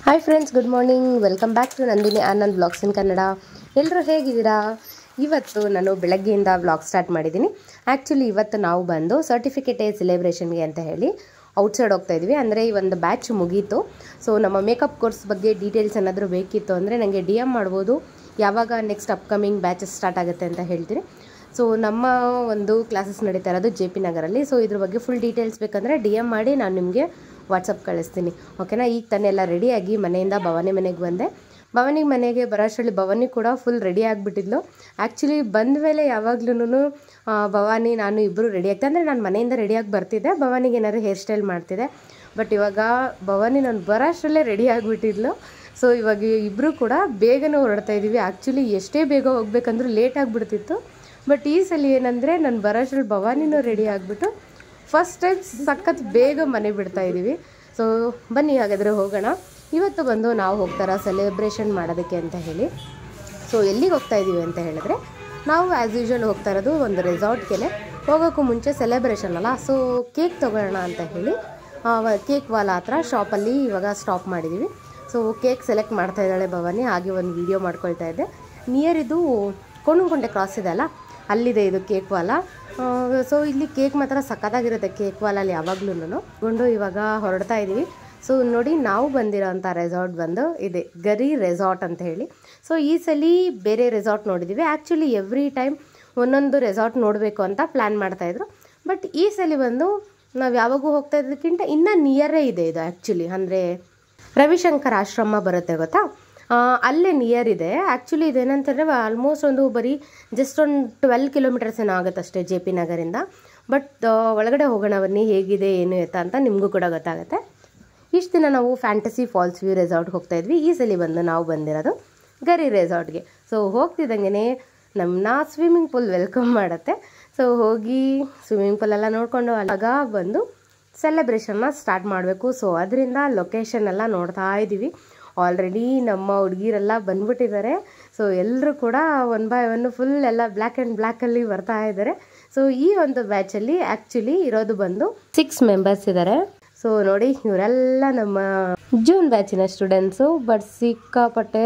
Hi friends, good morning. Welcome back to Nandini Anand blogs in Kannada. ಎಲ್ಲರೂ ಹೇಗಿದ್ದೀರಾ? ಇವತ್ತು ನಾನು ಬೆಳಗ್ಗೆಯಿಂದ ಬ್ಲಾಗ್ ಸ್ಟಾರ್ಟ್ ಮಾಡಿದ್ದೀನಿ. ಆ್ಯಕ್ಚುಲಿ ಇವತ್ತು ನಾವು ಬಂದು ಸರ್ಟಿಫಿಕೇಟ್ ಡೇ ಸೆಲೆಬ್ರೇಷನ್ಗೆ ಅಂತ ಹೇಳಿ ಔಟ್ಸೈಡ್ ಹೋಗ್ತಾ ಇದ್ವಿ. ಅಂದರೆ ಈ ಒಂದು ಬ್ಯಾಚ್ ಮುಗೀತು. ಸೊ ನಮ್ಮ ಮೇಕಪ್ ಕೋರ್ಸ್ ಬಗ್ಗೆ ಡೀಟೇಲ್ಸ್ ಏನಾದರೂ ಬೇಕಿತ್ತು ಅಂದರೆ ನನಗೆ DM ಮಾಡ್ಬೋದು. ಯಾವಾಗ ನೆಕ್ಸ್ಟ್ ಅಪ್ಕಮಿಂಗ್ ಬ್ಯಾಚಸ್ ಸ್ಟಾರ್ಟ್ ಆಗುತ್ತೆ ಅಂತ ಹೇಳ್ತೀನಿ. ಸೊ ನಮ್ಮ ಒಂದು ಕ್ಲಾಸಸ್ ನಡೀತಾ ಇರೋದು JP ನಗರಲ್ಲಿ. ಸೊ ಇದ್ರ ಬಗ್ಗೆ ಫುಲ್ ಡೀಟೇಲ್ಸ್ ಬೇಕಂದರೆ DM ಮಾಡಿ ನಾನು ನಿಮಗೆ ವಾಟ್ಸಪ್ ಕಳಿಸ್ತೀನಿ, ಓಕೆನಾ? ಈಗ ತಾನೇ ಎಲ್ಲ ರೆಡಿಯಾಗಿ ಮನೆಯಿಂದ ಭವಾನಿ ಮನೆಗೆ ಬಂದೆ. ಭವಾನಿ ಮನೆಗೆ ಬರೋಷ್ಟರಲ್ಲಿ ಭವಾನಿ ಕೂಡ ಫುಲ್ ರೆಡಿ ಆಗಿಬಿಟ್ಟಿದ್ಲು. ಆ್ಯಕ್ಚುಲಿ ಬಂದ ಮೇಲೆ ಯಾವಾಗ್ಲೂ ಭವಾನಿ ನಾನು ಇಬ್ಬರು ರೆಡಿ ಆಗ್ತಾ, ಅಂದರೆ ನಾನು ಮನೆಯಿಂದ ರೆಡಿಯಾಗಿ ಬರ್ತಿದ್ದೆ, ಭವಾನಿಗೆ ಏನಾದ್ರು ಹೇರ್ ಸ್ಟೈಲ್ ಮಾಡ್ತಿದ್ದೆ. ಬಟ್ ಇವಾಗ ಭವಾನಿ ನಾನು ಬರೋಷ್ಟರಲ್ಲೇ ರೆಡಿ ಆಗಿಬಿಟ್ಟಿದ್ಲು. ಸೊ ಇವಾಗ ಇಬ್ಬರು ಕೂಡ ಬೇಗನೆ ಹೊರಡ್ತಾ ಇದ್ದೀವಿ. ಆ್ಯಕ್ಚುಲಿ ಎಷ್ಟೇ ಬೇಗ ಹೋಗ್ಬೇಕಂದ್ರೂ ಲೇಟ್ ಆಗಿಬಿಡ್ತಿತ್ತು. ಬಟ್ ಈ ಸಲ ಏನಂದರೆ ನಾನು ಬರೋಷ್ಟ್ರಲ್ಲಿ ಭವಾನಿನೂ ರೆಡಿ ಆಗಿಬಿಟ್ಟು ಫಸ್ಟ್ ಟೈಮ್ ಸಖತ್ ಬೇಗ ಮನೆ ಬಿಡ್ತಾ ಇದ್ದೀವಿ. ಸೊ ಬನ್ನಿ ಹಾಗಾದರೆ ಹೋಗೋಣ. ಇವತ್ತು ಬಂದು ನಾವು ಹೋಗ್ತಾರ ಸೆಲೆಬ್ರೇಷನ್ ಮಾಡೋದಕ್ಕೆ ಅಂತ ಹೇಳಿ. ಸೊ ಎಲ್ಲಿಗೆ ಹೋಗ್ತಾ ಇದ್ದೀವಿ ಅಂತ ಹೇಳಿದ್ರೆ, ನಾವು ಆ್ಯಸ್ ಯೂಶ್ವಲ್ ಹೋಗ್ತಾ ಇರೋದು ಒಂದು ರೆಸಾರ್ಟ್ಗೆ. ಹೋಗೋಕ್ಕೂ ಮುಂಚೆ ಸೆಲೆಬ್ರೇಷನ್ ಅಲ್ಲ, ಸೊ ಕೇಕ್ ತೊಗೊಳ್ಳೋಣ ಅಂತ ಹೇಳಿ ಕೇಕ್ ವಾಲ ಹತ್ರ ಶಾಪಲ್ಲಿ ಇವಾಗ ಸ್ಟಾಪ್ ಮಾಡಿದ್ದೀವಿ. ಸೊ ಕೇಕ್ ಸೆಲೆಕ್ಟ್ ಮಾಡ್ತಾ ಇದ್ದಾಳೆ ಭವಾನಿ, ಹಾಗೆ ಒಂದು ವಿಡಿಯೋ ಮಾಡ್ಕೊಳ್ತಾ ಇದ್ದೆ. ನಿಯರ್ ಇದು ಕೋಣನಕುಂಟೆ ಕ್ರಾಸ್ ಇದೆ ಅಲ್ಲ, ಅಲ್ಲಿದೆ ಇದು ಕೇಕ್ ವಾಲ. ಸೊ ಇಲ್ಲಿ ಕೇಕ್ ಮಾತ್ರ ಸಖತ್ತಾಗಿರುತ್ತೆ ಕೇಕ್ ವಾಲಲ್ಲಿ ಯಾವಾಗ್ಲೂ. ಕೊಂಡು ಇವಾಗ ಹೊರಡ್ತಾ ಇದ್ದೀವಿ. ಸೊ ನೋಡಿ, ನಾವು ಬಂದಿರೋಂಥ ರೆಸಾರ್ಟ್ ಬಂದು ಇದೆ ಗರಿ ರೆಸಾರ್ಟ್ ಅಂತ ಹೇಳಿ. ಸೊ ಈ ಸಲ ಬೇರೆ ರೆಸಾರ್ಟ್ ನೋಡಿದ್ದೀವಿ. ಆ್ಯಕ್ಚುಲಿ ಎವ್ರಿ ಟೈಮ್ ಒಂದೊಂದು ರೆಸಾರ್ಟ್ ನೋಡಬೇಕು ಅಂತ ಪ್ಲ್ಯಾನ್ ಮಾಡ್ತಾಯಿದ್ರು. ಬಟ್ ಈ ಸಲ ಬಂದು ನಾವು ಯಾವಾಗೂ ಹೋಗ್ತಾ ಇದ್ದಕ್ಕಿಂತ ಇನ್ನೂ ನಿಯರೇ ಇದೆ ಇದು. ಆ್ಯಕ್ಚುಲಿ ಅಂದರೆ ರವಿಶಂಕರ್ ಆಶ್ರಮ ಬರುತ್ತೆ ಗೊತ್ತಾ, ಅಲ್ಲೇ ನಿಯರ್ ಇದೆ. ಆ್ಯಕ್ಚುಲಿ ಇದೇನಂತಂದರೆ ಆಲ್ಮೋಸ್ಟ್ ಒಂದು ಬರೀ ಜಸ್ಟ್ ಒಂದು 12 ಕಿಲೋಮೀಟರ್ಸ್ ಏನೋ ಆಗುತ್ತೆ ಅಷ್ಟೇ JP ನಗರಿಂದ. ಬಟ್ ಒಳಗಡೆ ಹೋಗೋಣ ಬನ್ನಿ, ಹೇಗಿದೆ ಏನು ಎತ್ತ ಅಂತ ನಿಮಗೂ ಕೂಡ ಗೊತ್ತಾಗುತ್ತೆ. ಇಷ್ಟು ದಿನ ನಾವು ಫ್ಯಾಂಟಸಿ ಫಾಲ್ಸ್ ವ್ಯೂ ರೆಸಾರ್ಟ್ಗೆ ಹೋಗ್ತಾ ಇದ್ವಿ. ಈ ಸಲ ಬಂದು ನಾವು ಬಂದಿರೋದು ಗರಿ ರೆಸಾರ್ಟ್ಗೆ. ಸೊ ಹೋಗ್ತಿದ್ದಂಗೆ ನಮ್ಮನ್ನ ಸ್ವಿಮ್ಮಿಂಗ್ ಪೂಲ್ ವೆಲ್ಕಮ್ ಮಾಡುತ್ತೆ. ಸೊ ಹೋಗಿ ಸ್ವಿಮ್ಮಿಂಗ್ ಪೂಲೆಲ್ಲ ನೋಡಿಕೊಂಡು ಆಗ ಬಂದು ಸೆಲೆಬ್ರೇಷನ್ನ ಸ್ಟಾರ್ಟ್ ಮಾಡಬೇಕು. ಸೊ ಅದರಿಂದ ಲೊಕೇಶನ್ ಎಲ್ಲ ನೋಡ್ತಾ ಇದ್ದೀವಿ. ಆಲ್ರೆಡಿ ನಮ್ಮ ಹುಡುಗಿರೆಲ್ಲ ಬಂದ್ಬಿಟ್ಟಿದ್ದಾರೆ. ಸೊ ಎಲ್ಲರೂ ಕೂಡ 1 by 1 ಫುಲ್ ಎಲ್ಲ ಬ್ಲ್ಯಾಕ್ ಆ್ಯಂಡ್ ಬ್ಲ್ಯಾಕಲ್ಲಿ ಬರ್ತಾ ಇದ್ದಾರೆ. ಸೊ ಈ ಒಂದು ಬ್ಯಾಚಲ್ಲಿ ಆ್ಯಕ್ಚುಲಿ ಇರೋದು ಬಂದು 6 ಮೆಂಬರ್ಸ್ ಇದ್ದಾರೆ. ಸೊ ನೋಡಿ, ಇವರೆಲ್ಲ ನಮ್ಮ ಜೂನ್ ಬ್ಯಾಚಿನ ಸ್ಟೂಡೆಂಟ್ಸು. ಬಟ್ ಸಿಕ್ಕಾಪಟ್ಟೆ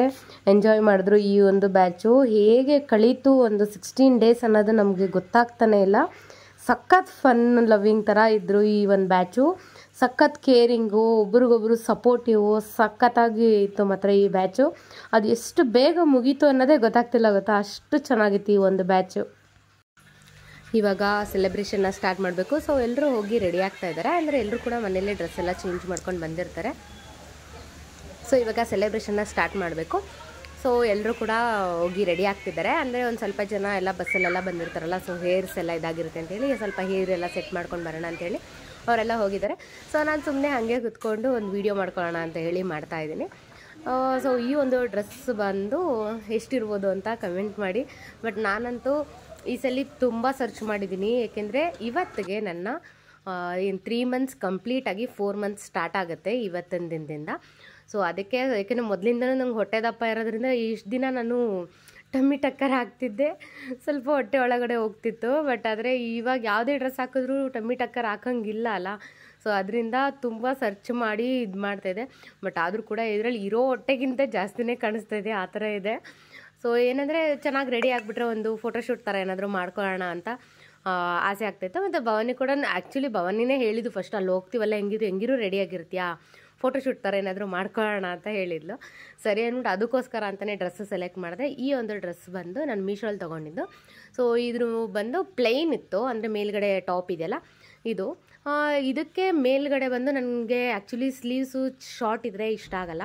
ಎಂಜಾಯ್ ಮಾಡಿದ್ರು ಈ ಒಂದು ಬ್ಯಾಚು. ಹೇಗೆ ಕಳೀತು ಒಂದು 16 days ಅನ್ನೋದು ನಮಗೆ ಗೊತ್ತಾಗ್ತಾನೆ ಇಲ್ಲ. ಸಖತ್ ಫನ್ ಲವಿಂಗ್ ಥರ ಇದ್ದರು ಈ ಒಂದು ಬ್ಯಾಚು. ಸಖತ್ ಕೇರಿಂಗು, ಒಬ್ರಿಗೊಬ್ರು ಸಪೋರ್ಟಿವು, ಸಖತ್ತಾಗಿ ಇತ್ತು ಮಾತ್ರ ಈ ಬ್ಯಾಚು. ಅದು ಎಷ್ಟು ಬೇಗ ಮುಗೀತು ಅನ್ನೋದೇ ಗೊತ್ತಾಗ್ತಿಲ್ಲ ಗೊತ್ತಾ, ಅಷ್ಟು ಚೆನ್ನಾಗಿತ್ತು ಈ ಒಂದು ಬ್ಯಾಚು. ಇವಾಗ ಸೆಲೆಬ್ರೇಷನ್ನ ಸ್ಟಾರ್ಟ್ ಮಾಡಬೇಕು. ಸೊ ಎಲ್ಲರೂ ಹೋಗಿ ರೆಡಿ ಆಗ್ತಾ ಇದ್ದಾರೆ. ಅಂದರೆ ಎಲ್ಲರೂ ಕೂಡ ಮನೆಯಲ್ಲೇ ಡ್ರೆಸ್ ಎಲ್ಲ ಚೇಂಜ್ ಮಾಡ್ಕೊಂಡು ಬಂದಿರ್ತಾರೆ. ಸೊ ಇವಾಗ ಸೆಲೆಬ್ರೇಷನ್ನ ಸ್ಟಾರ್ಟ್ ಮಾಡಬೇಕು. ಸೊ ಎಲ್ಲರೂ ಕೂಡ ಹೋಗಿ ರೆಡಿ ಆಗ್ತಿದ್ದಾರೆ. ಅಂದರೆ ಒಂದು ಸ್ವಲ್ಪ ಜನ ಎಲ್ಲ ಬಸ್ಸಲ್ಲೆಲ್ಲ ಬಂದಿರ್ತಾರಲ್ಲ, ಸೊ ಹೇರ್ಸ್ ಎಲ್ಲ ಇದಾಗಿರುತ್ತೆ ಅಂತೇಳಿ ಸ್ವಲ್ಪ ಹೇರ್ ಎಲ್ಲ ಸೆಟ್ ಮಾಡ್ಕೊಂಡು ಬರೋಣ ಅಂತೇಳಿ ಅವರೆಲ್ಲ ಹೋಗಿದ್ದಾರೆ. ಸೊ ನಾನು ಸುಮ್ಮನೆ ಹಾಗೆ ಕೂತ್ಕೊಂಡು ಒಂದು ವೀಡಿಯೋ ಮಾಡ್ಕೊಳ್ಳೋಣ ಅಂತ ಹೇಳಿ ಮಾಡ್ತಾಯಿದ್ದೀನಿ. ಸೊ ಈ ಒಂದು ಡ್ರೆಸ್ ಬಂದು ಎಷ್ಟಿರ್ಬೋದು ಅಂತ ಕಮೆಂಟ್ ಮಾಡಿ. ಬಟ್ ನಾನಂತೂ ಈ ಸಲ ತುಂಬ ಸರ್ಚ್ ಮಾಡಿದ್ದೀನಿ. ಏಕೆಂದರೆ ಇವತ್ತಿಗೆ ನನ್ನ 3 months ಕಂಪ್ಲೀಟಾಗಿ 4 months ಸ್ಟಾರ್ಟ್ ಆಗುತ್ತೆ ಇವತ್ತಿನ ದಿನದಿಂದ. ಸೊ ಅದಕ್ಕೆ, ಏಕೆಂದರೆ ಮೊದಲಿಂದನೂ ನಂಗೆ ಹೊಟ್ಟೆ ದಪ್ಪ ಇರೋದ್ರಿಂದ ಇಷ್ಟು ದಿನ ನಾನು ಟಮ್ಮಿ ಟಕ್ಕರ್ ಹಾಕ್ತಿದ್ದೆ, ಸ್ವಲ್ಪ ಹೊಟ್ಟೆ ಒಳಗಡೆ ಹೋಗ್ತಿತ್ತು. ಬಟ್ ಆದರೆ ಇವಾಗ ಯಾವುದೇ ಡ್ರೆಸ್ ಹಾಕಿದ್ರೂ ಟಮ್ಮಿ ಟಕ್ಕರ್ ಹಾಕೋಂಗಿಲ್ಲ ಅಲ್ಲ. ಸೊ ಅದರಿಂದ ತುಂಬ ಸರ್ಚ್ ಮಾಡಿ ಇದು ಮಾಡ್ತಾಯಿದ್ದೆ. ಬಟ್ ಆದರೂ ಕೂಡ ಇದರಲ್ಲಿ ಇರೋ ಹೊಟ್ಟೆಗಿಂತ ಜಾಸ್ತಿನೇ ಕಾಣಿಸ್ತಾ ಇದೆ, ಆ ಥರ ಇದೆ. ಸೊ ಏನಂದರೆ ಚೆನ್ನಾಗಿ ರೆಡಿ ಆಗಿಬಿಟ್ರೆ ಒಂದು ಫೋಟೋಶೂಟ್ ಥರ ಏನಾದರೂ ಮಾಡ್ಕೊಳ್ಳೋಣ ಅಂತ ಆಸೆ ಆಗ್ತಾಯಿತ್ತು. ಮತ್ತು ಭವಾನಿ ಕೂಡ ಆ್ಯಕ್ಚುಲಿ ಭವಾನಿನೇ ಹೇಳಿದ್ದು ಫಸ್ಟ್, ಅಲ್ಲಿ ಹೋಗ್ತೀವಲ್ಲ ಹೆಂಗಿರು ರೆಡಿಯಾಗಿರ್ತೀಯಾ, ಫೋಟೋಶೂಟ್ ಥರ ಏನಾದರೂ ಮಾಡ್ಕೊಳ್ಳೋಣ ಅಂತ ಹೇಳಿದ್ಲು. ಸರಿ ಅಂದ್ಬಿಟ್ಟು ಅದಕ್ಕೋಸ್ಕರ ಅಂತಲೇ ಡ್ರೆಸ್ ಸೆಲೆಕ್ಟ್ ಮಾಡಿದೆ. ಈ ಒಂದು ಡ್ರೆಸ್ ಬಂದು ನಾನು ಮೀಶೋಲ್ಲಿ ತೊಗೊಂಡಿದ್ದು. ಸೊ ಇದ್ರ ಬಂದು ಪ್ಲೈನ್ ಇತ್ತು, ಅಂದರೆ ಮೇಲ್ಗಡೆ ಟಾಪ್ ಇದೆಯಲ್ಲ ಇದು. ಇದಕ್ಕೆ ಮೇಲ್ಗಡೆ ಬಂದು ನನಗೆ ಆ್ಯಕ್ಚುಲಿ ಸ್ಲೀವ್ಸು ಶಾರ್ಟ್ ಇದ್ದರೆ ಇಷ್ಟ ಆಗಲ್ಲ.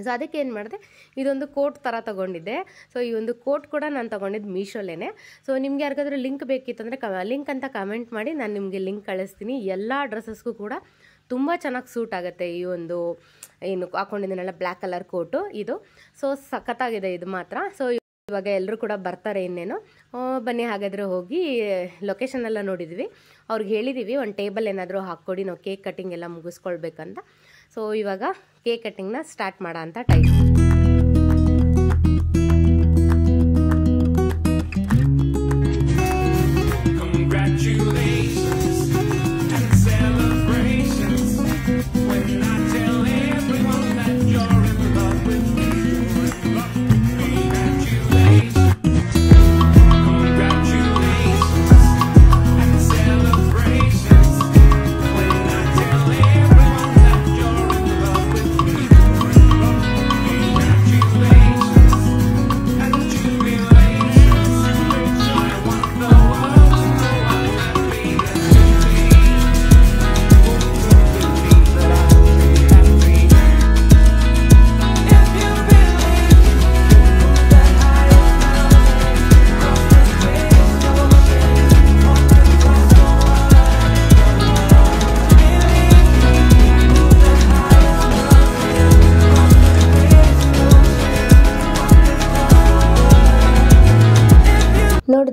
ಸೊ ಅದಕ್ಕೆ ಏನು ಮಾಡಿದೆ, ಇದೊಂದು ಕೋಟ್ ಥರ ತೊಗೊಂಡಿದ್ದೆ. ಸೊ ಈ ಒಂದು ಕೋಟ್ ಕೂಡ ನಾನು ತೊಗೊಂಡಿದ್ದು ಮೀಶೋಲೇನೆ. ಸೊ ನಿಮ್ಗೆ ಯಾರಿಗಾದ್ರೂ ಲಿಂಕ್ ಬೇಕಿತ್ತಂದರೆ ಲಿಂಕ್ ಅಂತ ಕಮೆಂಟ್ ಮಾಡಿ, ನಾನು ನಿಮಗೆ ಲಿಂಕ್ ಕಳಿಸ್ತೀನಿ. ಎಲ್ಲ ಡ್ರೆಸ್ಸಸ್ಗೂ ಕೂಡ ತುಂಬ ಚೆನ್ನಾಗಿ ಸೂಟ್ ಆಗುತ್ತೆ ಈ ಒಂದು ಏನು ಹಾಕೊಂಡಿದ್ದೀನಲ್ಲ ಬ್ಲ್ಯಾಕ್ ಕಲರ್ ಕೋಟು ಇದು. ಸೊ ಸಖತ್ತಾಗಿದೆ ಇದು ಮಾತ್ರ. ಸೊ ಇವಾಗ ಎಲ್ಲರೂ ಕೂಡ ಬರ್ತಾರೆ ಇನ್ನೇನು. ಬನ್ನಿ ಹಾಗಾದರೆ ಹೋಗಿ ಲೊಕೇಶನ್ ಎಲ್ಲ ನೋಡಿದ್ವಿ, ಅವ್ರಿಗೆ ಹೇಳಿದ್ದೀವಿ ಒಂದು ಟೇಬಲ್ ಏನಾದರೂ ಹಾಕ್ಕೊಡಿ, ನಾವು ಕೇಕ್ ಕಟ್ಟಿಂಗ್ ಎಲ್ಲ ಮುಗಿಸ್ಕೊಳ್ಬೇಕಂತ. ಸೊ ಇವಾಗ ಕೇಕ್ ಕಟ್ಟಿಂಗ್ನ ಸ್ಟಾರ್ಟ್ ಮಾಡೋ ಅಂತ ಟೈಮ್. Congratulations and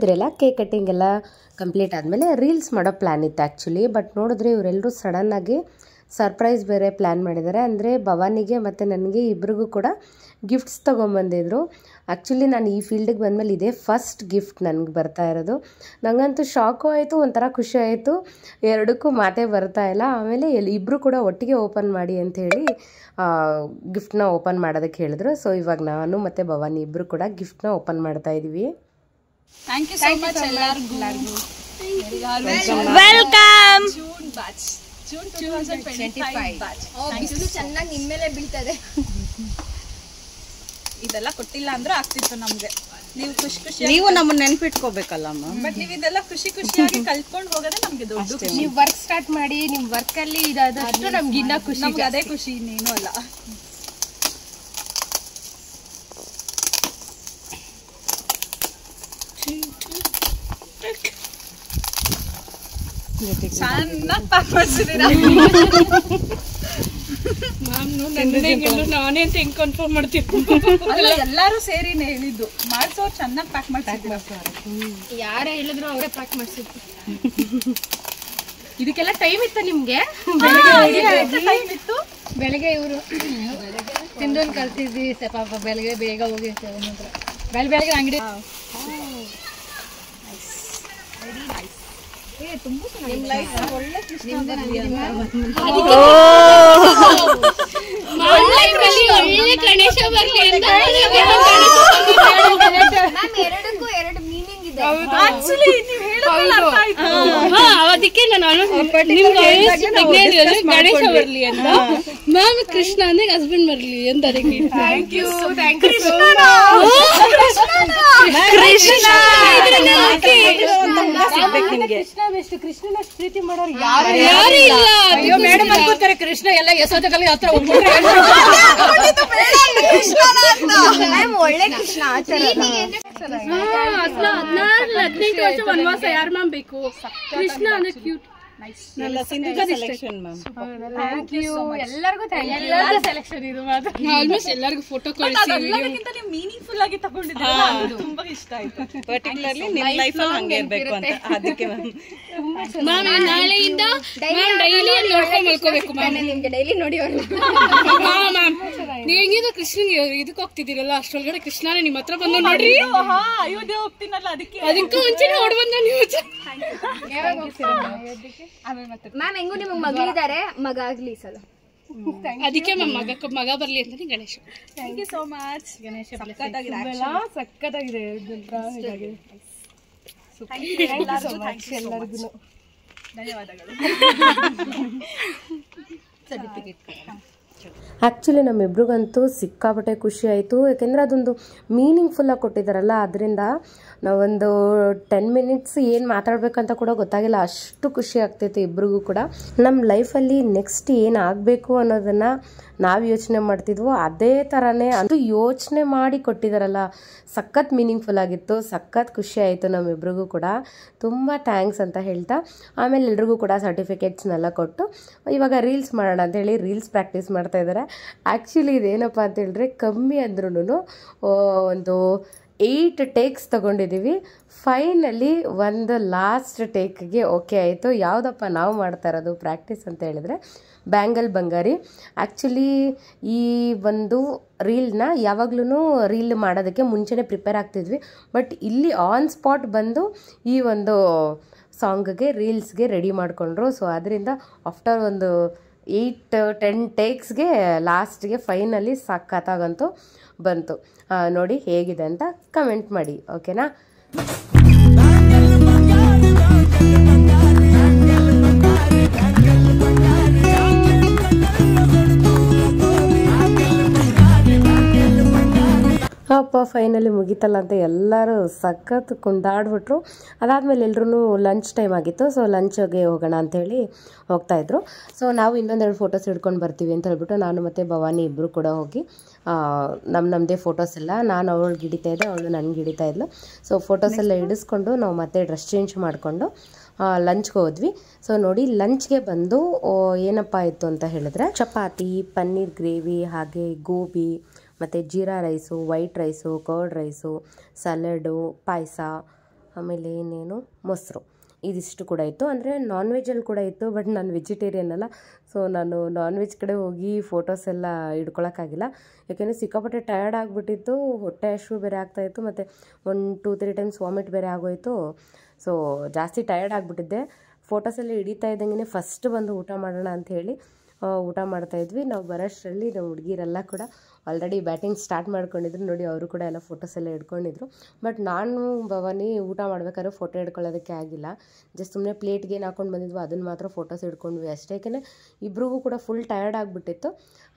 ರಾತ್ರಿ ಎಲ್ಲ ಕೇಕ್ ಕಟ್ಟಿಂಗ್ ಎಲ್ಲ ಕಂಪ್ಲೀಟ್ ಆದಮೇಲೆ ರೀಲ್ಸ್ ಮಾಡೋ ಪ್ಲ್ಯಾನ್ ಇತ್ತು ಆ್ಯಕ್ಚುಲಿ. ಬಟ್ ನೋಡಿದ್ರೆ ಇವರೆಲ್ಲರೂ ಸಡನ್ನಾಗಿ ಸರ್ಪ್ರೈಸ್ ಬೇರೆ ಪ್ಲ್ಯಾನ್ ಮಾಡಿದ್ದಾರೆ. ಅಂದರೆ ಭವಾನಿಗೆ ಮತ್ತು ನನಗೆ ಇಬ್ರಿಗೂ ಕೂಡ ಗಿಫ್ಟ್ಸ್ ತೊಗೊಂಬಂದಿದ್ರು. ಆ್ಯಕ್ಚುಲಿ ನಾನು ಈ ಫೀಲ್ಡಿಗೆ ಬಂದಮೇಲೆ ಇದೇ ಫಸ್ಟ್ ಗಿಫ್ಟ್ ನನಗೆ ಬರ್ತಾ ಇರೋದು. ನನಗಂತೂ ಶಾಕು ಆಯಿತು, ಒಂಥರ ಖುಷಿ ಆಯಿತು, ಎರಡಕ್ಕೂ ಮಾತೇ ಬರ್ತಾ ಇಲ್ಲ. ಆಮೇಲೆ ಇಬ್ಬರು ಕೂಡ ಒಟ್ಟಿಗೆ ಓಪನ್ ಮಾಡಿ ಅಂಥೇಳಿ ಗಿಫ್ಟ್ನ ಓಪನ್ ಮಾಡೋದಕ್ಕೆ ಹೇಳಿದ್ರು. ಸೊ ಇವಾಗ ನಾನು ಮತ್ತು ಭವಾನಿ ಇಬ್ಬರು ಕೂಡ ಗಿಫ್ಟ್ನ ಓಪನ್ ಮಾಡ್ತಾ ಇದ್ದೀವಿ. ಥ್ಯಾಂಕ್ ಯು ಸೋ ಮಚ್ ಎಲ್ಲರಿಗೂ. ವೆಲ್ಕಮ್. June 2025 batch. ಬಿಸಿಲು ಚೆನ್ನಾಗಿ ನಿಮ್ಮೇಲೆ ಬೀಳ್ತದೆ. ಇದೆಲ್ಲ ಕೊಟ್ಟಿಲ್ಲ ಅಂದ್ರೆ ಆಗ್ತಿತ್ತು ನಮ್ಗೆ. ನೀವು ಖುಷಿ ನೀವು ನಮ್ಮನ್ನ ನೆನ್ಪಿಟ್ಕೋಬೇಕಲ್ಲ ಅಮ್ಮ. ಬಟ್ ನೀವು ಇದೆಲ್ಲ ಖುಷಿಯಾಗಿ ಕಲ್ತ್ಕೊಂಡು ಹೋಗೋದೇ ನಮ್ಗೆ ದೊಡ್ಡ ಖುಷಿ. ನೀವು ವರ್ಕ್ ಸ್ಟಾರ್ಟ್ ಮಾಡಿ ನಿಮ್ಮ ವರ್ಕ್ ಅಲ್ಲಿ ಇದಾದಷ್ಟು ನಮ್ಗೆ ಇನ್ನ ಖುಷಿ. ನಮ್ಗೆ ಅದೇ ಖುಷಿ, ಇನ್ನೇನು ಅಲ್ಲ. ಚೆನ್ನಾಗಿ ಪ್ಯಾಕ್ ಮಾಡಿಸಿದ್ದೀರಾ. ನಾನೇ ಅಂತ ಹೆಂಗ್ ಕನ್ಫರ್ಮ್ ಮಾಡ್ತೀನಿ. ಅಲ್ಲ, ಎಲ್ಲರೂ ಸೇರಿನೇ ಹೇಳಿದ್ದು. ಮಾಡ್ಸೋರು ಚೆನ್ನಾಗಿ ಪ್ಯಾಕ್ ಮಾಡ್ಸಿದ್ದೀರಾ. ಯಾರೇ ಹೇಳಿದ್ರು ಅವರೇ ಪ್ಯಾಕ್ ಮಾಡಿಸಿದ್ರು. ಇದಕ್ಕೆಲ್ಲ ಟೈಮ್ ಇತ್ತು ನಿಮ್ಗೆ? ಟೈಮ್ ಇತ್ತು. ಬೆಳಗ್ಗೆ ಇವರು ತಿಂದೊಂದು ಕಲ್ತಿದ್ವಿ ಪಾಪ. ಬೆಳಗ್ಗೆ ಬೇಗ ಹೋಗಿ ಬೆಳಗ್ಗೆ ಅಂಗಡಿ. ಅದಕ್ಕೆ ನಾನು ಗಣೇಶ ಬರ್ಲಿ ಅಂತ, ಮ್ಯಾಮ್ ಕೃಷ್ಣ ಅಂದ್ರೆ ಹಸ್ಬೆಂಡ್ ಬರ್ಲಿ ಅಂತ. ಅದಕ್ಕೆ ಥ್ಯಾಂಕ್ ಯು ಕೃಷ್ಣ. ಕೃಷ್ಣನ ಪ್ರೀತಿ ಮಾಡೋರು ಯಾರು ಇಲ್ಲ. ಮೇಡಮ್ ಅನ್ಕೋತಾರೆ ಕೃಷ್ಣ ಎಲ್ಲ ಯಶೋದೆಲ್ಲ ಹತ್ರ ಒಳ್ಳೆ ಕೃಷ್ಣ. 18 ವರ್ಷ ವನವಾಸ ಯಾರು ಮ್ಯಾಮ್ ಬೇಕು? ಕೃಷ್ಣ ಅಂದ್ರೆ ಕ್ಯೂಟ್. ಎಲ್ಲರಿಗೂ ಸೆಲೆಕ್ಷನ್ ಇದು ಮಾತ್ರ. ಆಲ್ಮೋಸ್ಟ್ ಎಲ್ಲರಿಗೂ ಫೋಟೋ ಕಳಿಸಿ ನೀವು ಮೀನಿಂಗ್ಫುಲ್ ಆಗಿ ತಗೊಂಡಿದ್ದೀರಾ, ತುಂಬಾ ಇಷ್ಟ ಆಯ್ತು. ಪರ್ಟಿಕ್ಯುಲರ್ಲಿ ನಿಮ್ ಲೈಫ್ ಅಲ್ಲಿ ಹಂಗೆ ಇರ್ಬೇಕು ಅಂತ. ಅದಕ್ಕೆ ಮ್ಯಾಮ್ ನಾಳೆಯಿಂದ ಡೈಲಿ ನೋಡ್ಕೊಂಡ್ ಮಲ್ಕೋಬೇಕು ಮ್ಯಾಮ್. ನಿಮ್ಗೆ ಡೈಲಿ ನೋಡಿ ಮ್ಯಾಮ್ ನೀವು ಹೆಂಗಿದ್ರು ಕೃಷ್ಣನ್ ಇದಕ್ಕೆ ಹೋಗ್ತಿದ್ದೀರಲ್ಲ, ಅಷ್ಟೊಳಗಡೆ ಕೃಷ್ಣನೇ ನಿಮ್ಮ ಹತ್ರ ಬಂದು ನೋಡ್ರಿ. ಅಯೋಧ್ಯೆ ಹೋಗ್ತೀನಲ್ಲ, ಅದಕ್ಕೆ ಮುಂಚೆ ನೋಡ್ ಬಂದ ನೀವು. ಮ್ಯಾಮ್ ಹೆಂಗು ನಿಮ್ಗೆ ಮಗಳಿದ್ದಾರೆ, ಮಗ ಆಗ್ಲಿ ಸಲ. ಅದಕ್ಕೆ ಮ್ಯಾಮ್ ಮಗ ಬರ್ಲಿ ಅಂತ Ganesha. Thank you so much. Ganesha ಸಕ್ಕತ್ತಾಗಿದೆ. ಎಲ್ಲರಿಗೂ ಧನ್ಯವಾದಗಳು. ಆ್ಯಕ್ಚುಲಿ ನಮ್ಮಿಬ್ರಿಗಂತೂ ಸಿಕ್ಕಾಪಟ್ಟೆ ಖುಷಿ ಆಯಿತು. ಯಾಕೆಂದರೆ ಅದೊಂದು ಮೀನಿಂಗ್ಫುಲ್ಲಾಗಿ ಕೊಟ್ಟಿದ್ದಾರಲ್ಲ, ಅದರಿಂದ ನಾವೊಂದು 10 ಮಿನಿಟ್ಸ್ ಏನು ಮಾತಾಡಬೇಕಂತ ಕೂಡ ಗೊತ್ತಾಗಿಲ್ಲ, ಅಷ್ಟು ಖುಷಿ ಆಗ್ತೈತೆ ಇಬ್ರಿಗೂ ಕೂಡ. ನಮ್ಮ ಲೈಫಲ್ಲಿ ನೆಕ್ಸ್ಟ್ ಏನು ಆಗಬೇಕು ಅನ್ನೋದನ್ನು ನಾವು ಯೋಚನೆ ಮಾಡ್ತಿದ್ವೋ ಅದೇ ಥರನೇ ಅದು ಯೋಚನೆ ಮಾಡಿ ಕೊಟ್ಟಿದ್ದಾರಲ್ಲ, ಸಖತ್ ಮೀನಿಂಗ್ಫುಲ್ ಆಗಿತ್ತು, ಸಖತ್ ಖುಷಿ ಆಯಿತು ನಮ್ಮಿಬ್ರಿಗೂ ಕೂಡ. ತುಂಬ ಥ್ಯಾಂಕ್ಸ್ ಅಂತ ಹೇಳ್ತಾ ಆಮೇಲೆ ಎಲ್ರಿಗೂ ಕೂಡ ಸರ್ಟಿಫಿಕೇಟ್ಸ್ನೆಲ್ಲ ಕೊಟ್ಟು ಇವಾಗ ರೀಲ್ಸ್ ಮಾಡೋಣ ಅಂತೇಳಿ ರೀಲ್ಸ್ ಪ್ರಾಕ್ಟೀಸ್ ಮಾಡ್ತಾ ಇದ್ದಾರೆ. ಆ್ಯಕ್ಚುಲಿ ಇದೇನಪ್ಪ ಅಂತೇಳಿದ್ರೆ ಕಮ್ಮಿ ಅಂದ್ರೂ ಒಂದು 8 ಟೇಕ್ಸ್ ತೊಗೊಂಡಿದ್ದೀವಿ. ಫೈನಲಿ ಒಂದು ಲಾಸ್ಟ್ ಟೇಕ್ಗೆ ಓಕೆ ಆಯಿತು. ಯಾವುದಪ್ಪ ನಾವು ಮಾಡ್ತಾ ಇರೋದು ಪ್ರಾಕ್ಟೀಸ್ ಅಂತ ಹೇಳಿದ್ರೆ ಬ್ಯಾಂಗಲ್ ಬಂಗಾರಿ. ಆ್ಯಕ್ಚುಲಿ ಈ ಒಂದು ರೀಲ್ನ ಯಾವಾಗ್ಲೂ ರೀಲ್ ಮಾಡೋದಕ್ಕೆ ಮುಂಚೆನೇ ಪ್ರಿಪೇರ್ ಆಗ್ತಿದ್ವಿ, ಬಟ್ ಇಲ್ಲಿ ಆನ್ ಸ್ಪಾಟ್ ಬಂದು ಈ ಒಂದು ಸಾಂಗ್ಗೆ ರೀಲ್ಸ್ಗೆ ರೆಡಿ ಮಾಡಿಕೊಂಡ್ರು. ಸೊ ಅದರಿಂದ ಆಫ್ಟರ್ ಒಂದು 8-10 ಟೇಕ್ಸ್ಗೆ ಲಾಸ್ಟ್ಗೆ ಫೈನಲಿ ಸಖತ್ತಾಗಂತೂ ಬಂತು. ನೋಡಿ ಹೇಗಿದೆ ಅಂತ ಕಮೆಂಟ್ ಮಾಡಿ, ಓಕೆನಾ? ಅಪ್ಪ ಫೈನಲಿ ಮುಗೀತಲ್ಲ ಅಂತ ಎಲ್ಲರೂ ಸಖತ್ ಕುಂದಾಡ್ಬಿಟ್ರು. ಅದಾದಮೇಲೆ ಎಲ್ಲರೂ ಲಂಚ್ ಟೈಮ್ ಆಗಿತ್ತು. ಸೊ ಲಂಚ್ಗೆ ಹೋಗೋಣ ಅಂಥೇಳಿ ಹೋಗ್ತಾಯಿದ್ರು. ಸೊ ನಾವು ಇನ್ನೊಂದೆರಡು ಫೋಟೋಸ್ ಹಿಡ್ಕೊಂಡು ಬರ್ತೀವಿ ಅಂತ ಹೇಳ್ಬಿಟ್ಟು ನಾನು ಮತ್ತು ಭವಾನಿ ಇಬ್ಬರು ಕೂಡ ಹೋಗಿ ನಮ್ಮದೇ ಫೋಟೋಸ್ ಎಲ್ಲ, ನಾನು ಅವಳಿಗೆ ಹಿಡಿತಾಯಿದ್ದೆ, ಅವಳು ನನಗೆ ಹಿಡಿತಾಯಿದ್ಲು. ಸೊ ಫೋಟೋಸ್ ಎಲ್ಲ ಹಿಡಿಸ್ಕೊಂಡು ನಾವು ಮತ್ತೆ ಡ್ರೆಸ್ ಚೇಂಜ್ ಮಾಡಿಕೊಂಡು ಲಂಚ್ಗೆ ಹೋದ್ವಿ. ಸೊ ನೋಡಿ ಲಂಚ್ಗೆ ಬಂದು ಏನಪ್ಪ ಇತ್ತು ಅಂತ ಹೇಳಿದ್ರೆ ಚಪಾತಿ, ಪನ್ನೀರ್ ಗ್ರೇವಿ, ಹಾಗೆ ಗೋಬಿ, ಮತ್ತು jeera rice, white rice, curd rice, salad, ಪಾಯಸ, ಆಮೇಲೆ ಏನೇನು ಮೊಸರು ಇದಿಷ್ಟು ಕೂಡ ಇತ್ತು. ಅಂದರೆ ನಾನ್ ವೆಜ್ಜಲ್ಲಿ ಕೂಡ ಇತ್ತು, ಬಟ್ ನಾನು ವೆಜಿಟೇರಿಯನ್ ಅಲ್ಲ, ಸೊ ನಾನು ನಾನ್ ವೆಜ್ ಕಡೆ ಹೋಗಿ ಫೋಟೋಸ್ ಎಲ್ಲ ಹಿಡ್ಕೊಳಕ್ಕಾಗಿಲ್ಲ. ಯಾಕೆಂದರೆ ಸಿಕ್ಕಾಪಟ್ಟೆ ಟಯರ್ಡ್ ಆಗಿಬಿಟ್ಟಿತ್ತು, ಹೊಟ್ಟೆ ಹಸಿವು ಬೇರೆ ಆಗ್ತಾಯಿತ್ತು, ಮತ್ತು 1-2-3 ಟೈಮ್ಸ್ ವಾಮಿಟ್ ಬೇರೆ ಆಗೋಯಿತು. ಸೊ ಜಾಸ್ತಿ ಟಯರ್ಡ್ ಆಗಿಬಿಟ್ಟಿದ್ದೆ. ಫೋಟೋಸೆಲ್ಲ ಹಿಡಿತಾ ಇದ್ದಂಗೆ ಫಸ್ಟ್ ಬಂದು ಊಟ ಮಾಡೋಣ ಅಂತ ಹೇಳಿ ಊಟ ಮಾಡ್ತಾಯಿದ್ವಿ. ನಾವು ಬರೋಷ್ಟರಲ್ಲಿ ನಮ್ಮ ಹುಡುಗಿರೆಲ್ಲ ಕೂಡ ಆಲ್ರೆಡಿ ಬ್ಯಾಟಿಂಗ್ ಸ್ಟಾರ್ಟ್ ಮಾಡ್ಕೊಂಡಿದ್ರು. ನೋಡಿ, ಅವರು ಕೂಡ ಎಲ್ಲ ಫೋಟೋಸ್ ಎಲ್ಲ ಹಿಡ್ಕೊಂಡಿದ್ರು. ಬಟ್ ನಾನು ಭವಾನಿ ಊಟ ಮಾಡ್ಬೇಕಾದ್ರೆ ಫೋಟೋ ಹಿಡ್ಕೊಳ್ಳೋದಕ್ಕೆ ಆಗಿಲ್ಲ. ಜಸ್ಟ್ ಸುಮ್ಮನೆ ಪ್ಲೇಟ್ಗೆ ಏನು ಹಾಕೊಂಡು ಬಂದಿದ್ವು ಅದನ್ನು ಮಾತ್ರ ಫೋಟೋಸ್ ಹಿಡ್ಕೊಂಡ್ವಿ ಅಷ್ಟೇ. ಯಾಕೆಂದರೆ ಇಬ್ರಿಗೂ ಕೂಡ ಫುಲ್ ಟಯರ್ಡ್ ಆಗಿಬಿಟ್ಟಿತ್ತು.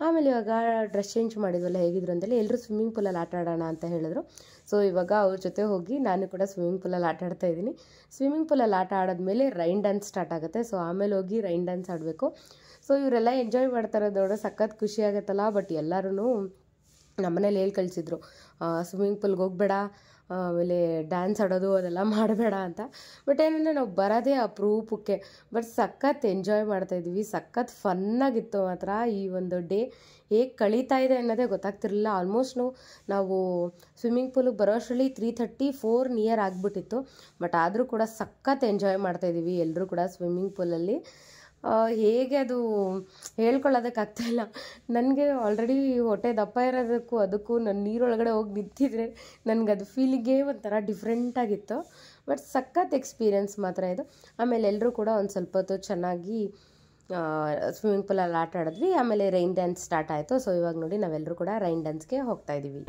ಆಮೇಲೆ ಇವಾಗ ಡ್ರೆಸ್ ಚೇಂಜ್ ಮಾಡಿದ್ವಲ್ಲ ಹೇಗಿದ್ರು ಅಂತೇಳಿ ಎಲ್ಲರೂ ಸ್ವಿಮ್ಮಿಂಗ್ ಪೂಲಲ್ಲಿ ಆಟ ಆಡೋಣ ಅಂತ ಹೇಳಿದ್ರು. ಸೊ ಇವಾಗ ಅವ್ರ ಜೊತೆ ಹೋಗಿ ನಾನು ಕೂಡ ಸ್ವಿಮ್ಮಿಂಗ್ ಪೂಲಲ್ಲಿ ಆಟ ಆಡ್ತಾ ಇದ್ದೀನಿ. ಸ್ವಿಮ್ಮಿಂಗ್ ಪೂಲಲ್ಲಿ ಆಟ ಆಡಿದ್ಮೇಲೆ ರೈನ್ ಡ್ಯಾನ್ಸ್ ಸ್ಟಾರ್ಟ್ ಆಗುತ್ತೆ. ಸೊ ಆಮೇಲೆ ಹೋಗಿ ರೈನ್ ಡ್ಯಾನ್ಸ್ ಆಡಬೇಕು. ಸೊ ಇವರೆಲ್ಲ ಎಂಜಾಯ್ ಮಾಡ್ತಾರೆ ನೋಡೋ, ಸಖತ್ ಖುಷಿ ಆಗುತ್ತಲ್ಲ. ಬಟ್ ಎಲ್ಲರೂ ನಮ್ಮನೇಲಿ ಹೇಳಿ ಕಳಿಸಿದ್ರು, ಸ್ವಿಮ್ಮಿಂಗ್ ಪೂಲ್ಗೆ ಹೋಗಬೇಡ, ಆಮೇಲೆ ಡ್ಯಾನ್ಸ್ ಆಡೋದು ಅದೆಲ್ಲ ಮಾಡಬೇಡ ಅಂತ. ಬಟ್ ಏನಂದರೆ ನಾವು ಬರೋದೇ ಅಪರೂಪಕ್ಕೆ. ಬಟ್ ಸಖತ್ ಎಂಜಾಯ್ ಮಾಡ್ತಾಯಿದ್ವಿ, ಸಖತ್ ಫನ್ನಾಗಿತ್ತು ಮಾತ್ರ. ಈ ಒಂದು ಡೇ ಹೇಗೆ ಕಳೀತಾ ಇದೆ ಅನ್ನೋದೇ ಗೊತ್ತಾಗ್ತಿರಲಿಲ್ಲ. ಆಲ್ಮೋಸ್ಟ್ ನಾವು ಸ್ವಿಮ್ಮಿಂಗ್ ಪೂಲಿಗೆ ಬರೋ ಅಷ್ಟರಲ್ಲಿ 3:30-4 ನಿಯರ್ ಆಗಿಬಿಟ್ಟಿತ್ತು. ಬಟ್ ಆದರೂ ಕೂಡ ಸಖತ್ ಎಂಜಾಯ್ ಮಾಡ್ತಾಯಿದ್ದೀವಿ ಎಲ್ಲರೂ ಕೂಡ ಸ್ವಿಮ್ಮಿಂಗ್ ಪೂಲಲ್ಲಿ. ಹೇಗೆ ಅದು ಹೇಳ್ಕೊಳ್ಳೋದಕ್ಕಾಗ್ತಾಯಿಲ್ಲ. ನನಗೆ ಆಲ್ರೆಡಿ ಹೊಟ್ಟೆ ದಪ್ಪ ಇರೋದಕ್ಕೂ ಅದಕ್ಕೂ ನಾನು ನೀರೊಳಗಡೆ ಹೋಗಿ ನಿಂತಿದ್ರೆ ನನಗದು ಫೀಲಿಂಗೇ ಒಂಥರ ಡಿಫ್ರೆಂಟಾಗಿತ್ತು. ಬಟ್ ಸಖತ್ ಎಕ್ಸ್ಪೀರಿಯೆನ್ಸ್ ಮಾತ್ರ ಇದು. ಆಮೇಲೆ ಎಲ್ಲರೂ ಕೂಡ ಒಂದು ಸ್ವಲ್ಪ ಹೊತ್ತು ಚೆನ್ನಾಗಿ ಸ್ವಿಮ್ಮಿಂಗ್ ಪೂಲಲ್ಲಿ ಆಟ ಆಡಿದ್ವಿ. ಆಮೇಲೆ ರೈನ್ ಡ್ಯಾನ್ಸ್ ಸ್ಟಾರ್ಟ್ ಆಯಿತು. ಸೊ ಇವಾಗ ನೋಡಿ ನಾವೆಲ್ಲರೂ ಕೂಡ ರೈನ್ ಡ್ಯಾನ್ಸ್ಗೆ ಹೋಗ್ತಾಯಿದ್ದೀವಿ.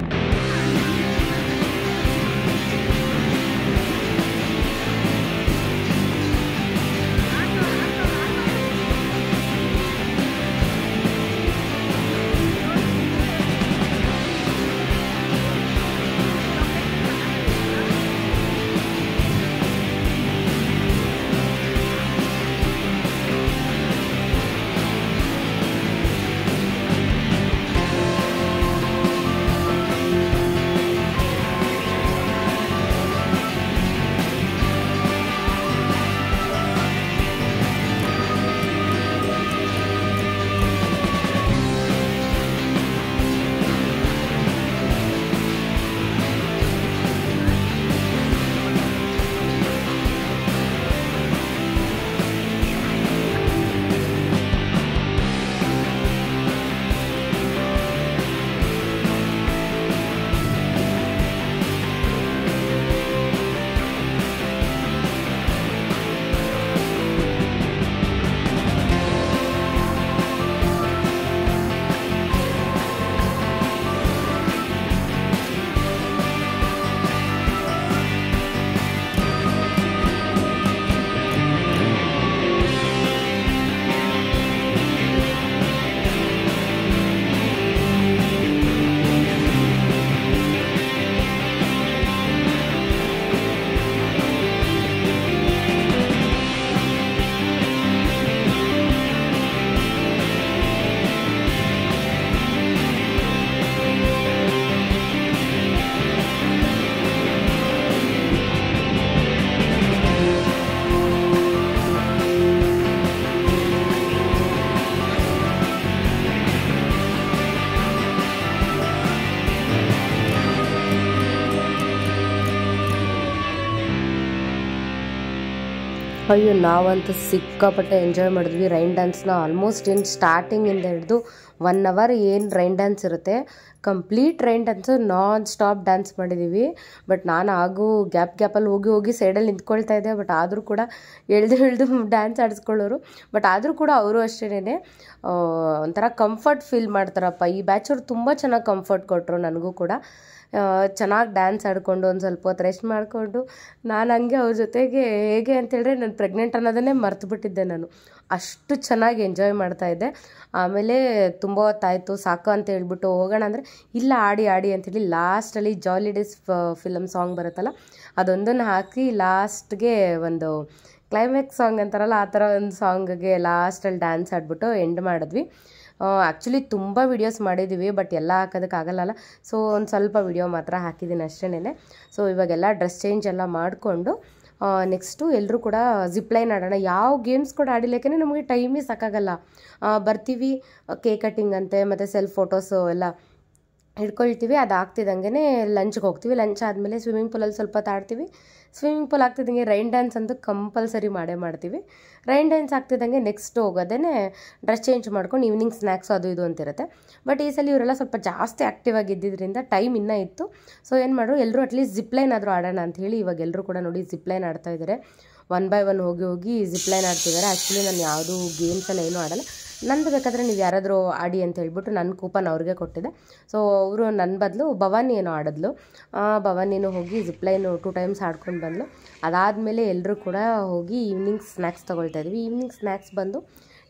ಅಯ್ಯೋ, ನಾವಂತೂ ಸಿಕ್ಕಾಪಟ್ಟೆ ಎಂಜಾಯ್ ಮಾಡಿದ್ವಿ ರೈನ್ ಡ್ಯಾನ್ಸ್ನ. ಆಲ್ಮೋಸ್ಟ್ ಏನು ಸ್ಟಾರ್ಟಿಂಗಿಂದ ಹಿಡಿದು 1 ಅವರ್ ಏನು ರೈನ್ ಡ್ಯಾನ್ಸ್ ಇರುತ್ತೆ, complete rain dance non stop dance ಮಾಡಿದ್ದೀವಿ. ಬಟ್ ನಾನು ಹಾಗೂ ಗ್ಯಾಪಲ್ಲಿ ಹೋಗಿ ಸೈಡಲ್ಲಿ ನಿಂತ್ಕೊಳ್ತಾ ಇದ್ದೆ. ಬಟ್ ಆದರೂ ಕೂಡ ಎಳ್ದು ಡ್ಯಾನ್ಸ್ ಆಡಿಸ್ಕೊಳ್ಳೋರು. ಬಟ್ ಆದರೂ ಕೂಡ ಅವರು ಅಷ್ಟೇನೆ ಒಂಥರ ಕಂಫರ್ಟ್ ಫೀಲ್ ಮಾಡ್ತಾರಪ್ಪ. ಈ ಬ್ಯಾಚವ್ರು ತುಂಬ ಚೆನ್ನಾಗಿ ಕಂಫರ್ಟ್ ಕೊಟ್ಟರು ನನಗೂ ಕೂಡ. ಚೆನ್ನಾಗಿ ಡ್ಯಾನ್ಸ್ ಆಡಿಕೊಂಡು ಒಂದು ಸ್ವಲ್ಪ ಹೊತ್ತು ರೆಸ್ಟ್ ಮಾಡಿಕೊಂಡು ನಾನು ಹಂಗೆ ಅವ್ರ ಜೊತೆಗೆ ಹೇಗೆ ಅಂತೇಳಿದ್ರೆ ನಾನು ಪ್ರೆಗ್ನೆಂಟ್ ಅನ್ನೋದನ್ನೇ ಮರ್ತುಬಿಟ್ಟಿದ್ದೆ. ನಾನು ಅಷ್ಟು ಚೆನ್ನಾಗಿ ಎಂಜಾಯ್ ಮಾಡ್ತಾಯಿದ್ದೆ. ಆಮೇಲೆ ತುಂಬ ಹೊತ್ತಾಯಿತು ಸಾಕು ಅಂತ ಹೇಳ್ಬಿಟ್ಟು ಹೋಗೋಣ ಅಂದರೆ ಇಲ್ಲ ಆಡಿ ಅಂಥೇಳಿ ಲಾಸ್ಟಲ್ಲಿ ಜಾಲಿ ಡೇಸ್ ಫಿಲಮ್ ಸಾಂಗ್ ಬರುತ್ತಲ್ಲ ಅದೊಂದನ್ನು ಹಾಕಿ ಲಾಸ್ಟ್ಗೆ ಒಂದು ಕ್ಲೈಮ್ಯಾಕ್ಸ್ ಸಾಂಗ್ ಅಂತಾರಲ್ಲ ಆ ಥರ ಒಂದು ಸಾಂಗ್ಗೆ ಲಾಸ್ಟಲ್ಲಿ ಡ್ಯಾನ್ಸ್ ಆಡ್ಬಿಟ್ಟು ಎಂಡ್ ಮಾಡಿದ್ವಿ. ಆ್ಯಕ್ಚುಲಿ ತುಂಬ ವೀಡಿಯೋಸ್ ಮಾಡಿದ್ದೀವಿ, ಬಟ್ ಎಲ್ಲ ಹಾಕೋದಕ್ಕಾಗಲ್ಲ. ಸೊ ಒಂದು ಸ್ವಲ್ಪ ವೀಡಿಯೋ ಮಾತ್ರ ಹಾಕಿದ್ದೀನಿ ಅಷ್ಟೇನೆ. ಸೊ ಇವಾಗೆಲ್ಲ ಡ್ರೆಸ್ ಚೇಂಜ್ ಎಲ್ಲ ಮಾಡಿಕೊಂಡು ನೆಕ್ಸ್ಟು ಎಲ್ಲರೂ ಕೂಡ ಜಿಪ್ಲೈನ್ ಆಡೋಣ. ಯಾವ ಗೇಮ್ಸ್ ಕೂಡ ಆಡಿಲ್ಲ, ಯಾಕೆಂದರೆ ನಮಗೆ ಟೈಮೇ ಸಾಕಾಗಲ್ಲ. ಬರ್ತೀವಿ, ಕೇಕ್ ಕಟ್ಟಿಂಗ್ ಅಂತೆ ಮತ್ತು ಸೆಲ್ಫ್ ಫೋಟೋಸು ಎಲ್ಲ ಹಿಡ್ಕೊಳ್ತೀವಿ. ಅದು ಆಗ್ತಿದ್ದಂಗೆ ಲಂಚ್ಗೆ ಹೋಗ್ತೀವಿ. ಲಂಚ್ ಆದಮೇಲೆ ಸ್ವಿಮ್ಮಿಂಗ್ ಪೂಲಲ್ಲಿ ಸ್ವಲ್ಪ ಹೊತ್ತು ಆಡ್ತೀವಿ. ಸ್ವಿಮ್ಮಿಂಗ್ ಪೂಲ್ ಆಗ್ತಿದ್ದಂಗೆ ರೈನ್ ಡ್ಯಾನ್ಸ್ ಅಂತೂ ಕಂಪಲ್ಸರಿ ಮಾಡೇ ಮಾಡ್ತೀವಿ. ರೈನ್ ಡ್ಯಾನ್ಸ್ ಆಗ್ತಿದ್ದಂಗೆ ನೆಕ್ಸ್ಟ್ ಹೋಗೋದೇ ಡ್ರೆಸ್ ಚೇಂಜ್ ಮಾಡ್ಕೊಂಡು ಈವ್ನಿಂಗ್ ಸ್ನ್ಯಾಕ್ಸು ಅದು ಇದು ಅಂತಿರುತ್ತೆ. ಬಟ್ ಈ ಸಲ ಇವರೆಲ್ಲ ಸ್ವಲ್ಪ ಜಾಸ್ತಿ ಆ್ಯಕ್ಟಿವ್ ಆಗಿದ್ದರಿಂದ ಟೈಮ್ ಇನ್ನೂ ಇತ್ತು. ಸೊ ಏನು ಮಾಡಿದ್ರು, ಎಲ್ಲರೂ ಅಟ್ಲೀಸ್ಟ್ ಜಿಪ್ಲೈನ್ ಆದರೂ ಆಡೋಣ ಅಂಥೇಳಿ ಇವಾಗ ಎಲ್ಲರೂ ಕೂಡ ನೋಡಿ ಜಿಪ್ಲೈನ್ ಆಡ್ತಾಯಿದ್ದಾರೆ. 1 by 1 ಹೋಗಿ ಜಿಪ್ಲೈನ್ ಆಡ್ತಿದ್ದಾರೆ. ಆ್ಯಕ್ಚುಲಿ ನಾನು ಯಾವುದೂ ಗೇಮ್ಸ್ ಎಲ್ಲ ಏನೂ ಆಡೋಲ್ಲ. ನಂದು ಬೇಕಾದರೆ ನೀವು ಯಾರಾದರೂ ಆಡಿ ಅಂತ ಹೇಳ್ಬಿಟ್ಟು ನನ್ನ ಕೂಪನ್ ಅವ್ರಿಗೆ ಕೊಟ್ಟಿದ್ದೆ. ಸೊ ಅವರು ನನ್ನ ಬದಲು ಭವಾನಿ ಏನೋ ಆಡಿದ್ಲು. ಭವಾನಿನೂ ಹೋಗಿ ಜಿಪ್ಲೈನು 2 times ಆಡ್ಕೊಂಡು ಬಂದಳು. ಅದಾದಮೇಲೆ ಎಲ್ಲರೂ ಕೂಡ ಹೋಗಿ ಈವ್ನಿಂಗ್ ಸ್ನ್ಯಾಕ್ಸ್ ತೊಗೊಳ್ತಾಯಿದ್ವಿ. ಈವ್ನಿಂಗ್ ಸ್ನ್ಯಾಕ್ಸ್ ಬಂದು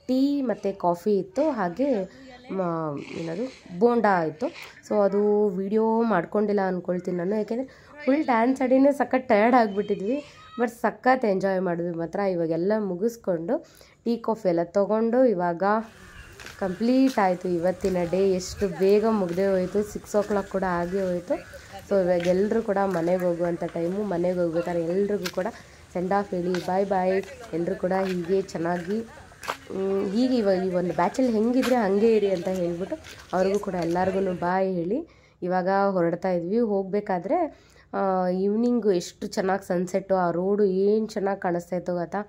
ಟೀ ಮತ್ತು ಕಾಫಿ ಇತ್ತು, ಹಾಗೆ ಏನದು ಬೋಂಡಾ ಇತ್ತು. ಸೊ ಅದು ವಿಡಿಯೋ ಮಾಡ್ಕೊಂಡಿಲ್ಲ ಅಂದ್ಕೊಳ್ತೀನಿ ನಾನು, ಯಾಕೆಂದರೆ ಫುಲ್ ಡ್ಯಾನ್ಸ್ ಆಡಿನೇ ಸಖತ್ ಟಯರ್ಡ್ ಆಗಿಬಿಟ್ಟಿದ್ವಿ. ಬಟ್ ಸಖತ್ ಎಂಜಾಯ್ ಮಾಡಿದ್ವಿ ಮಾತ್ರ. ಇವಾಗೆಲ್ಲ ಮುಗಿಸ್ಕೊಂಡು ಟೀ ಕಾಫಿ ಎಲ್ಲ ತೊಗೊಂಡು ಇವಾಗ ಕಂಪ್ಲೀಟ್ ಆಯಿತು ಇವತ್ತಿನ ಡೇ. ಎಷ್ಟು ಬೇಗ ಮುಗ್ದೇ ಹೋಯಿತು, 6 o'clock ಕೂಡ ಆಗೇ ಹೋಯಿತು. ಸೊ ಇವಾಗ ಎಲ್ಲರೂ ಕೂಡ ಮನೆಗೆ ಹೋಗುವಂಥ ಟೈಮು. ಮನೆಗೆ ಹೋಗ್ಬೇಕಾದ್ರೆ ಎಲ್ರಿಗೂ ಕೂಡ ಸೆಂಡ್ ಆಫ್ ಹೇಳಿ ಬಾಯ್ ಬಾಯ್. ಎಲ್ಲರೂ ಕೂಡ ಹೀಗೆ ಚೆನ್ನಾಗಿ ಹೀಗೆ ಇವಾಗ ಈ ಒಂದು ಬ್ಯಾಚಲ್ಲಿ ಹೆಂಗಿದ್ರೆ ಹಾಗೆ ಇರಿ ಅಂತ ಹೇಳ್ಬಿಟ್ಟು ಅವ್ರಿಗೂ ಕೂಡ ಎಲ್ಲರಿಗೂ ಬಾಯ್ ಹೇಳಿ ಇವಾಗ ಹೊರಡ್ತಾ ಇದ್ವಿ. ಹೋಗಬೇಕಾದ್ರೆ ಈವ್ನಿಂಗು ಎಷ್ಟು ಚೆನ್ನಾಗಿ ಸನ್ಸೆಟ್ಟು, ಆ ರೋಡು ಏನು ಚೆನ್ನಾಗಿ ಕಾಣಿಸ್ತಾ ಇತ್ತು ಗೊತ್ತಾ.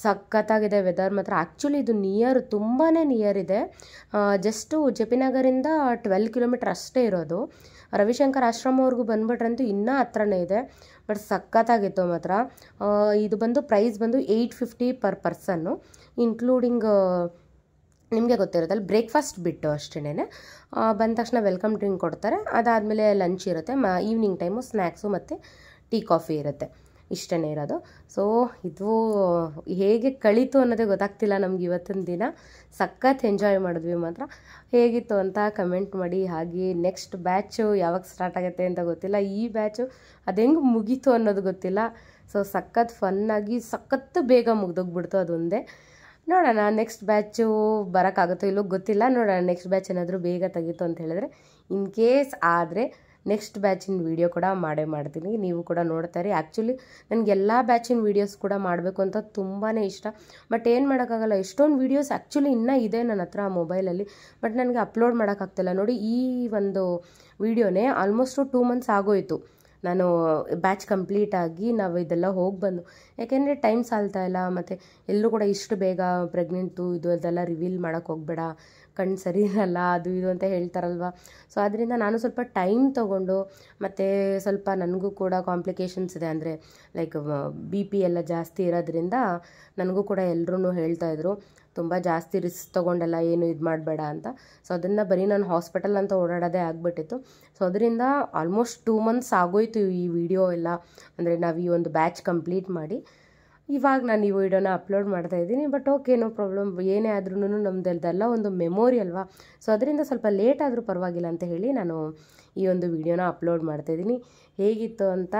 ಸಖತ್ತಾಗಿದೆ ವೆದರ್ ಮಾತ್ರ. ಆ್ಯಕ್ಚುಲಿ ಇದು ತುಂಬಾ ನಿಯರ್ ಇದೆ. ಜಸ್ಟು ಜೆ ಪಿ ನಗರಿಂದ 12 kilometer ಅಷ್ಟೇ ಇರೋದು. ರವಿಶಂಕರ್ ಆಶ್ರಮವರೆಗೂ ಬಂದ್ಬಿಟ್ರಂತೂ ಇನ್ನೂ ಹತ್ರನೇ ಇದೆ. ಬಟ್ ಸಖತ್ತಾಗಿತ್ತು ಮಾತ್ರ. ಇದು ಬಂದು ಪ್ರೈಸ್ ಬಂದು 850 per person, ಇನ್ಕ್ಲೂಡಿಂಗ್ ನಿಮಗೆ ಗೊತ್ತಿರುತ್ತಲ್ಲ ಬ್ರೇಕ್ಫಾಸ್ಟ್ ಬಿಟ್ಟು ಅಷ್ಟೇ. ಬಂದ ತಕ್ಷಣ ವೆಲ್ಕಮ್ ಡ್ರಿಂಕ್ ಕೊಡ್ತಾರೆ. ಅದಾದಮೇಲೆ ಲಂಚ್ ಇರುತ್ತೆ. ಈವ್ನಿಂಗ್ ಟೈಮು ಸ್ನ್ಯಾಕ್ಸು ಮತ್ತು ಟೀ ಕಾಫಿ ಇರುತ್ತೆ. ಇಷ್ಟೇ ಇರೋದು. ಸೊ ಇದು ಹೇಗೆ ಕಳೀತು ಅನ್ನೋದೇ ಗೊತ್ತಾಗ್ತಿಲ್ಲ ನಮ್ಗೆ ಇವತ್ತಿನ ದಿನ. ಸಖತ್ ಎಂಜಾಯ್ ಮಾಡಿದ್ವಿ ಮಾತ್ರ. ಹೇಗಿತ್ತು ಅಂತ ಕಮೆಂಟ್ ಮಾಡಿ. ಹಾಗೆ ನೆಕ್ಸ್ಟ್ ಬ್ಯಾಚು ಯಾವಾಗ ಸ್ಟಾರ್ಟ್ ಆಗುತ್ತೆ ಅಂತ ಗೊತ್ತಿಲ್ಲ. ಈ ಬ್ಯಾಚು ಅದು ಹೆಂಗೆ ಮುಗೀತು ಅನ್ನೋದು ಗೊತ್ತಿಲ್ಲ. ಸೊ ಸಖತ್ ಫನ್ನಾಗಿ ಸಖತ್ತು ಬೇಗ ಮುಗ್ದೋಗ್ಬಿಡ್ತು ಅದೊಂದೇ. ನೋಡೋಣ ನೆಕ್ಸ್ಟ್ ಬ್ಯಾಚು ಬರೋಕ್ಕಾಗುತ್ತೋ ಇಲ್ಲೋ ಗೊತ್ತಿಲ್ಲ. ನೋಡೋಣ ನೆಕ್ಸ್ಟ್ ಬ್ಯಾಚ್ ಏನಾದರೂ ಬೇಗ ತೆಗೀತು ಅಂತ ಹೇಳಿದ್ರೆ, ಇನ್ ಕೇಸ್ ಆದರೆ ನೆಕ್ಸ್ಟ್ ಬ್ಯಾಚಿನ ವೀಡಿಯೋ ಕೂಡ ಮಾಡೇ ಮಾಡ್ತೀನಿ. ನೀವು ಕೂಡ ನೋಡ್ತಾರೆ. ಆ್ಯಕ್ಚುಲಿ ನನಗೆಲ್ಲ ಬ್ಯಾಚಿನ ವೀಡಿಯೋಸ್ ಕೂಡ ಮಾಡಬೇಕು ಅಂತ ತುಂಬಾ ಇಷ್ಟ. ಬಟ್ ಏನು ಮಾಡೋಕ್ಕಾಗಲ್ಲ, ಎಷ್ಟೊಂದು ವೀಡಿಯೋಸ್ ಆ್ಯಕ್ಚುಲಿ ಇನ್ನೂ ಇದೆ ನನ್ನ ಹತ್ರ ಮೊಬೈಲಲ್ಲಿ. ಬಟ್ ನನಗೆ ಅಪ್ಲೋಡ್ ಮಾಡೋಕ್ಕಾಗ್ತಿಲ್ಲ. ನೋಡಿ, ಈ ಒಂದು ವೀಡಿಯೋನೇ ಆಲ್ಮೋಸ್ಟು 2 months ಆಗೋಯಿತು ನಾನು ಬ್ಯಾಚ್ ಕಂಪ್ಲೀಟ್ ಆಗಿ ನಾವು ಇದೆಲ್ಲ ಹೋಗಿ ಬಂದು. ಯಾಕೆಂದರೆ ಟೈಮ್ ಸಾಲ್ತಾ ಇಲ್ಲ. ಮತ್ತು ಎಲ್ಲರೂ ಕೂಡ ಇಷ್ಟು ಬೇಗ ಪ್ರೆಗ್ನೆಂಟು ಇದು ಅದೆಲ್ಲ ರಿವೀಲ್ ಮಾಡೋಕ್ಕೆ ಹೋಗಬೇಡ, ಕಣ್ಣು ಸರಿ ಇರಲ್ಲ ಅದು ಇದು ಅಂತ ಹೇಳ್ತಾರಲ್ವ. ಸೊ ಅದರಿಂದ ನಾನು ಸ್ವಲ್ಪ ಟೈಮ್ ತೊಗೊಂಡು, ಮತ್ತು ಸ್ವಲ್ಪ ನನಗೂ ಕೂಡ ಕಾಂಪ್ಲಿಕೇಶನ್ಸ್ ಇದೆ. ಅಂದರೆ ಲೈಕ್ BP ಎಲ್ಲ ಜಾಸ್ತಿ ಇರೋದ್ರಿಂದ ನನಗೂ ಕೂಡ ಎಲ್ಲರೂ ಹೇಳ್ತಾಯಿದ್ರು ತುಂಬ ಜಾಸ್ತಿ ರಿಸ್ಕ್ ತೊಗೊಂಡೆಲ್ಲ ಏನು ಇದು ಮಾಡಬೇಡ ಅಂತ. ಸೊ ಅದನ್ನು ಬರೀ ನಾನು ಹಾಸ್ಪಿಟಲ್ ಅಂತ ಓಡಾಡೋದೇ ಆಗಿಬಿಟ್ಟಿತ್ತು. ಸೊ ಅದರಿಂದ ಆಲ್ಮೋಸ್ಟ್ 2 months ಆಗೋಯ್ತು ಈ ವಿಡಿಯೋ ಎಲ್ಲ. ಅಂದರೆ ನಾವು ಈ ಒಂದು ಬ್ಯಾಚ್ ಕಂಪ್ಲೀಟ್ ಮಾಡಿ ಇವಾಗ ನಾನು ಈ ವಿಡಿಯೋನ ಅಪ್ಲೋಡ್ ಮಾಡ್ತಾಯಿದ್ದೀನಿ. But okay, no problem. ಏನೇ ಆದ್ರೂ ನಮ್ಮದೆಲ್ಲ ಒಂದು ಮೆಮೊರಿ ಅಲ್ವಾ. ಸೊ ಅದರಿಂದ ಸ್ವಲ್ಪ ಲೇಟ್ ಆದರೂ ಪರವಾಗಿಲ್ಲ ಅಂತ ಹೇಳಿ ನಾನು ಈ ಒಂದು ವಿಡಿಯೋನ ಅಪ್ಲೋಡ್ ಮಾಡ್ತಾಯಿದ್ದೀನಿ. ಹೇಗಿತ್ತು ಅಂತ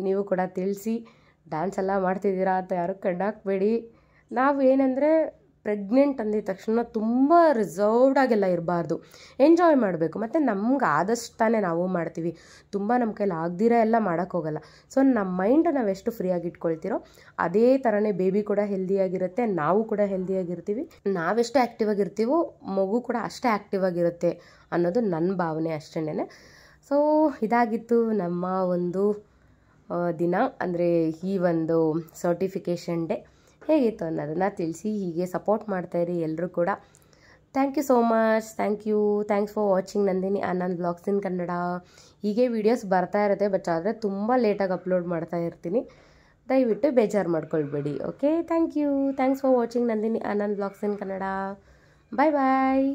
ನೀವು ಕೂಡ ತಿಳಿಸಿ. ಡ್ಯಾನ್ಸ್ ಎಲ್ಲ ಮಾಡ್ತಿದ್ದೀರಾ ಅಂತ ಯಾರು ಕಂಡಾಕ್ಬೇಡಿ. ನಾವು ಏನಂದರೆ ಪ್ರೆಗ್ನೆಂಟ್ ಅಂದಿದ ತಕ್ಷಣ ತುಂಬ ರಿಸರ್ವ್ಡಾಗೆಲ್ಲ ಇರಬಾರ್ದು, ಎಂಜಾಯ್ ಮಾಡಬೇಕು. ಮತ್ತು ನಮ್ಗೆ ಆದಷ್ಟು ತಾನೇ ನಾವು ಮಾಡ್ತೀವಿ. ತುಂಬ ನಮ್ಮ ಕೈಲಿ ಆಗ್ದಿರ ಎಲ್ಲ ಮಾಡೋಕ್ಕೋಗಲ್ಲ. ಸೊ ನಮ್ಮ ಮೈಂಡ್ ನಾವು ಎಷ್ಟು ಫ್ರೀಯಾಗಿ ಇಟ್ಕೊಳ್ತಿರೋ ಅದೇ ಥರನೇ ಬೇಬಿ ಕೂಡ ಹೆಲ್ದಿಯಾಗಿರುತ್ತೆ, ನಾವು ಕೂಡ ಹೆಲ್ದಿಯಾಗಿರ್ತೀವಿ. ನಾವೆಷ್ಟು ಆ್ಯಕ್ಟಿವ್ ಆಗಿರ್ತೀವೋ ಮಗು ಕೂಡ ಅಷ್ಟೇ ಆ್ಯಕ್ಟಿವ್ ಆಗಿರುತ್ತೆ ಅನ್ನೋದು ನನ್ನ ಭಾವನೆ ಅಷ್ಟೇನೆ. ಸೊ ಇದಾಗಿತ್ತು ನಮ್ಮ ಒಂದು ದಿನ, ಅಂದರೆ ಈ ಒಂದು ಸರ್ಟಿಫಿಕೇಷನ್ ಡೇ. ಹೇಗಿತ್ತು ಅನ್ನೋದನ್ನು ತಿಳಿಸಿ. ಹೀಗೆ ಸಪೋರ್ಟ್ ಮಾಡ್ತಾಯಿರಿ ಎಲ್ಲರೂ ಕೂಡ. Thank you so much. Thanks for watching Nandini Anand blogs in Kannada. ಹೀಗೆ ವೀಡಿಯೋಸ್ ಬರ್ತಾ ಇರುತ್ತೆ, ಬಟ್ ಆದರೆ ತುಂಬ ಲೇಟಾಗಿ ಅಪ್ಲೋಡ್ ಮಾಡ್ತಾ ಇರ್ತೀನಿ. ದಯವಿಟ್ಟು ಬೇಜಾರು ಮಾಡ್ಕೊಳ್ಬೇಡಿ. Okay, thanks for watching Nandini Anand blogs in Kannada. Bye bye.